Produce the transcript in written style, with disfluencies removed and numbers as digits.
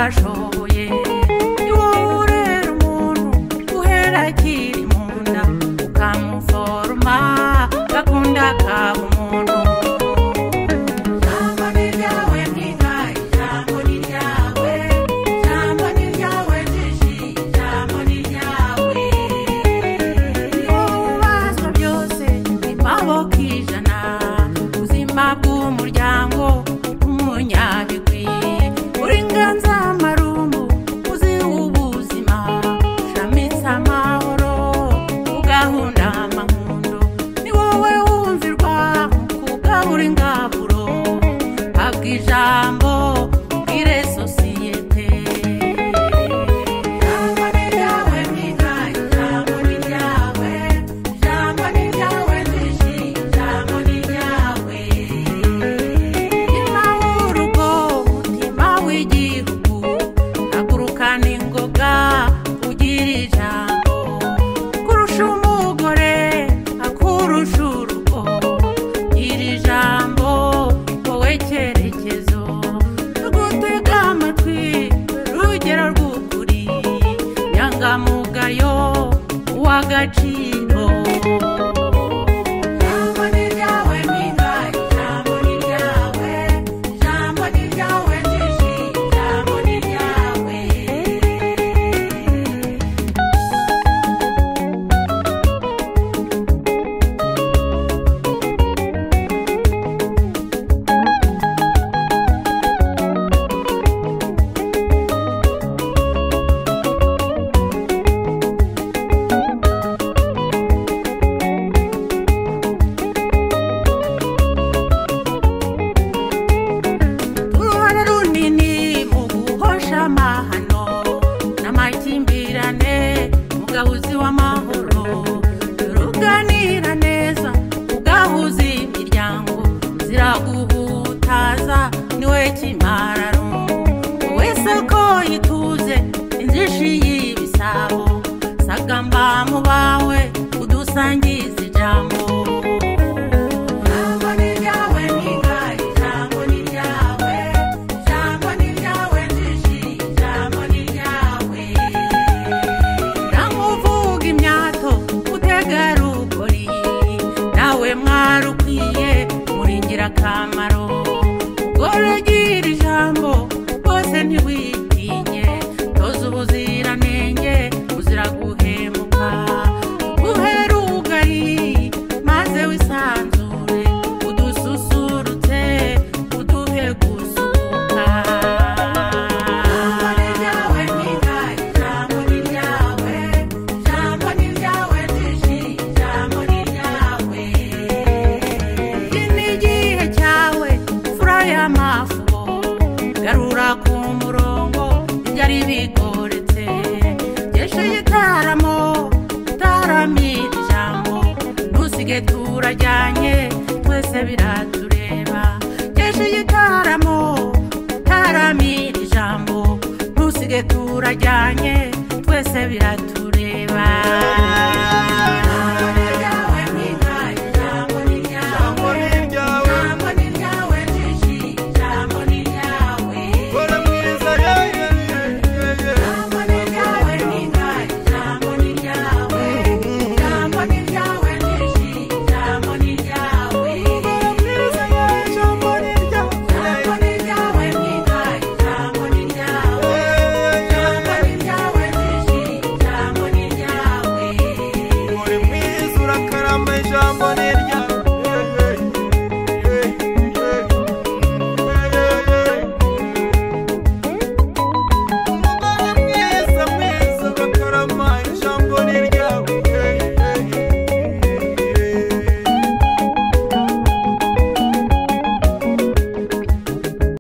utashoboye ni wowe urera umuntu uhera akiri mu nda ukamuforoma gakunda kaba umuntu. Jambo ni ryawe mpinga, jambo ni ryawe, jambo ni ryawe jishi, jambo ni ryawe. Ububasha byose imaboko ijana, ubuzima bw'umuryango umunyabigwi, uri inganzamarumbu uzi ubuzima, shamitse amahoro ugahunda amahundo, ni wowe wumvirwa kugabura ingaburo, habwa ijambo bwire sosiyete. Jambo ni ryawe mpinga, jambo ni ryawe, jambo ni ryawe jishi, jambo ni ryawe. Mutima w'urugo, mutima w'igihugu, hagurukana ingoga ugira ijambo, kurusha umugore akurusha urugo, gira ijambo wowe cyerekezo, rugutega amatwi rugero rw'ukuri, nyangamugayo uw'agaciro. Jambo ni ryawe mpinga, jambo ni ryawe, jambo ni ryawe jishi, jambo ni ryawe. Uruhare runini mu guhosha amahano n'amakimbirane, mugabuzi w'amahoro, ruganira neza ugahuza imiryango, ziraguhutaza niwe kimararungu, wowe soko yituze injishi y'ibisabo, sagamba mu bawe udusangiza ijambo. Jambo ni ryawe mpinga, jambo ni ryawe, jambo ni ryawe jishi, jambo ni ryawe. Ramuvuga imyato utegarugori, nawe mwarukwiye muri ingirakamaro, ugore gira ijambo bose ntiwitinye, toza ubuziranenge uzira guhemuka, guhera ugari maze wisanzure, udususurutse uduhe gusuka. Jambo ni ryawe mpinga, jambo ni ryawe, jambo ni ryawe jishi, jambo ni ryawe. Iki ni igihe cyawe fura y'amafubo, garura ku murongo ibyari bigoretse, gesha igitaramo utaramira ijambo, ntusige turajyanye twese biratureba, gesha igitaramo utaramira ijambo, ntusige turajyanye twese biratureba.